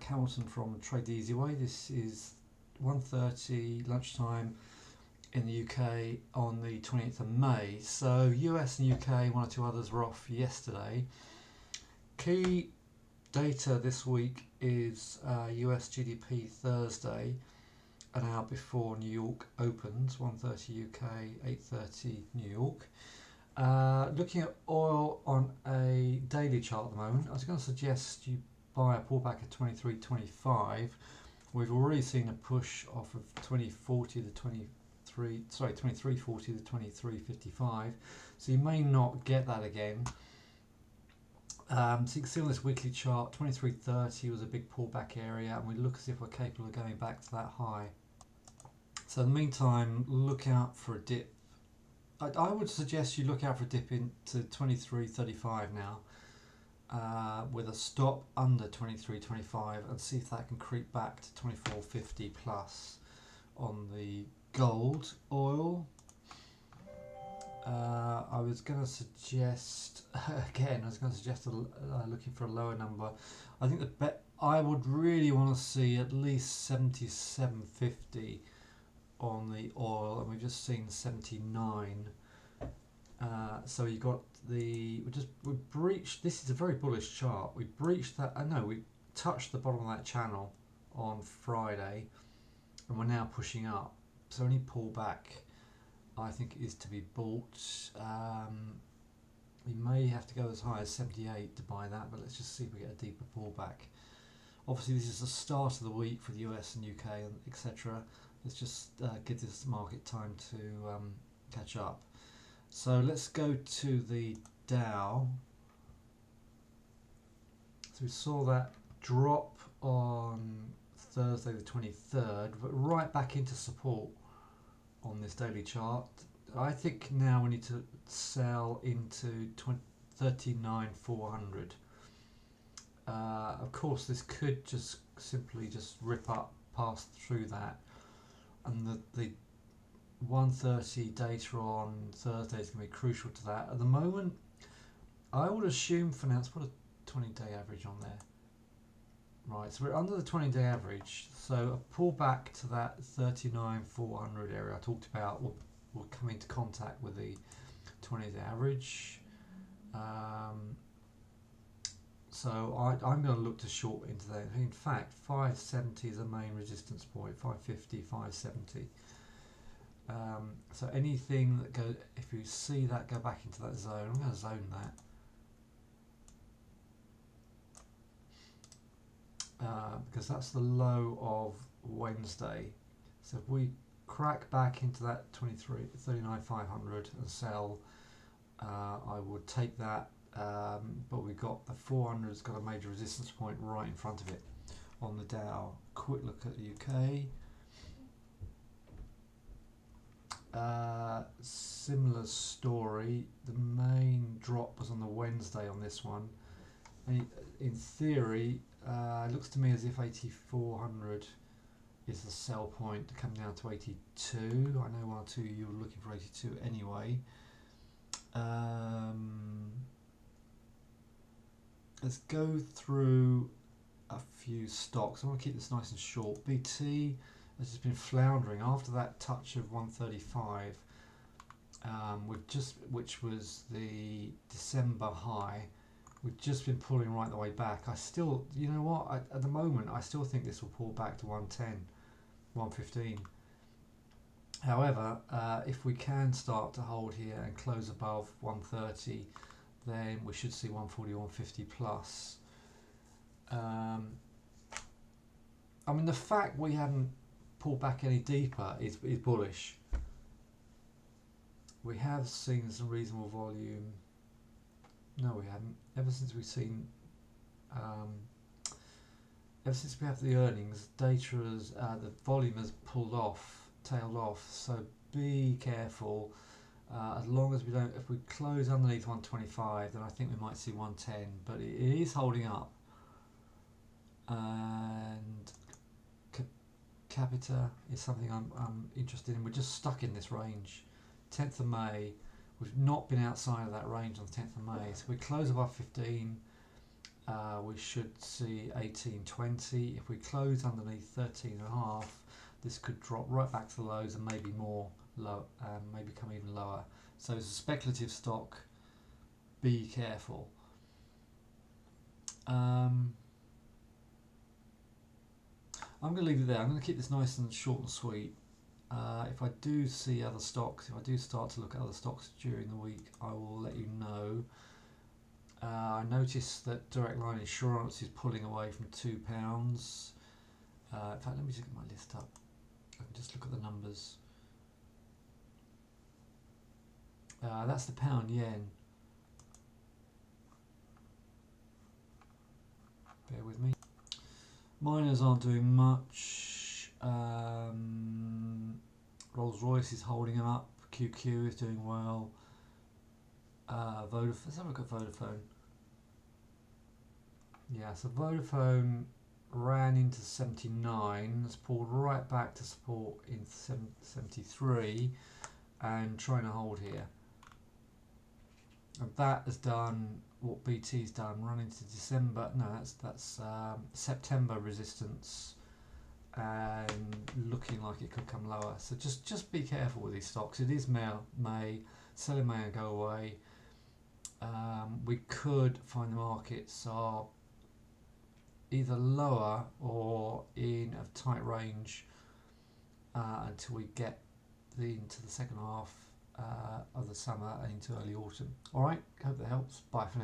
Hamilton from Trade the Easy Way. This is 1:30 lunchtime in the UK on the 28th of May. So US and UK, one or two others were off yesterday. Key data this week is US GDP Thursday, an hour before New York opens, 1:30 UK, 8:30 New York. Looking at oil on a daily chart at the moment, I was going to suggest you buy a pullback at 23.25. We've already seen a push off of 2040 to 23.40 to 23.55. So you may not get that again. So you can see on this weekly chart, 23.30 was a big pullback area, and we look as if we're capable of going back to that high. So in the meantime, look out for a dip. I would suggest you look out for a dip into 23.35 now, with a stop under 23.25, and see if that can creep back to 24.50 plus. On the gold oil, I was going to suggest looking for a lower number. I think I would really want to see at least 77.50 on the oil, and we've just seen 79. So you got we breached. This is a very bullish chart. We breached that. We touched the bottom of that channel on Friday, and we're now pushing up. So any pullback, I think, is to be bought. We may have to go as high as 78 to buy that, but let's just see if we get a deeper pullback. Obviously, this is the start of the week for the US and UK, and etc. Let's just give this market time to catch up. So let's go to the Dow. So we saw that drop on Thursday the 23rd, but right back into support on this daily chart. I think now we need to sell into 39,400. Of course, this could just simply rip up, pass through that, and the 1:30 data on Thursday is going to be crucial to that. At the moment, I would assume for now, let's put a 20-day average on there. Right, so we're under the 20-day average, so a pullback to that 39,400 area I talked about will come into contact with the 20-day average. So I'm going to look to short into that. In fact, 570 is a main resistance point, 550, 570. So anything that goes, if you see that go back into that zone, I'm going to zone that. Because that's the low of Wednesday. So if we crack back into that 39,500 and sell, I would take that. But we've got the 400's got a major resistance point right in front of it on the Dow. Quick look at the UK. Similar story. The main drop was on the Wednesday on this one, and in theory, it looks to me as if 8,400 is the sell point to come down to 82. I know one or two of you were looking for 82 anyway. Let's go through a few stocks. I want to keep this nice and short. BT has just been floundering after that touch of 135, which was the December high. We've just been pulling right the way back. I still, you know what, at the moment, I still think this will pull back to 110, 115. However, if we can start to hold here and close above 130, then we should see 140, 150 plus. I mean, the fact we haven't pulled back any deeper is bullish. We have seen some reasonable volume. No, we haven't. Ever since we've seen, ever since we have the earnings, data has, the volume has tailed off. So be careful. As long as we don't, if we close underneath 125, then I think we might see 110. But it is holding up. And Capita is something I'm interested in. We're just stuck in this range. 10th of May. We've not been outside of that range on the 10th of May. So we close above 15. we should see 18.20. If we close underneath 13.5, this could drop right back to the lows and maybe more low, maybe come even lower. So it's a speculative stock. Be careful. I'm going to leave it there. I'm going to keep this nice and short and sweet. If I do see other stocks, if I do start to look at other stocks during the week, I will let you know. I noticed that Direct Line Insurance is pulling away from £2. In fact, let me just get my list up. I can just look at the numbers. That's the pound yen. Bear with me. Miners aren't doing much. Rolls-Royce is holding them up. QQ is doing well. Vodafone. Let's have a look at Vodafone. Yeah, so Vodafone ran into 79. It's pulled right back to support in 73 and trying to hold here. And that has done what BT's done, run into December. No, that's September resistance, and looking like it could come lower. So just be careful with these stocks. It is May, selling may and go away. We could find the markets are either lower or in a tight range until we get into the second half of the summer and into early autumn. Alright, hope that helps. Bye for now.